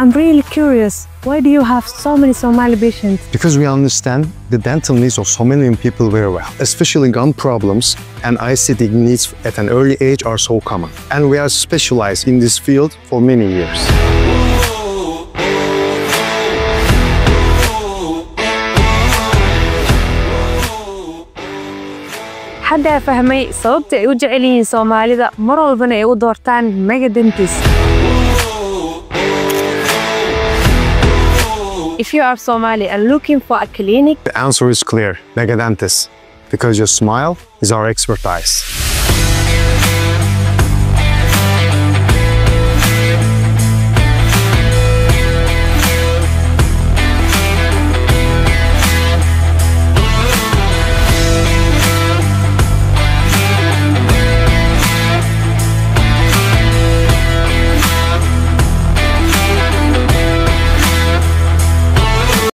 I'm really curious. Why do you have so many Somali patients? Because we understand the dental needs of Somalian people very well, especially gum problems and aesthetic needs at an early age are so common. And we are specialized in this field for many years. حدا فهمي sababta ay u jecel yihiin Soomaalida mar walbana ay u doortaan MegaDentist. If you are Somali and looking for a clinic, The answer is clear, MegaDentist, because your smile is our expertise.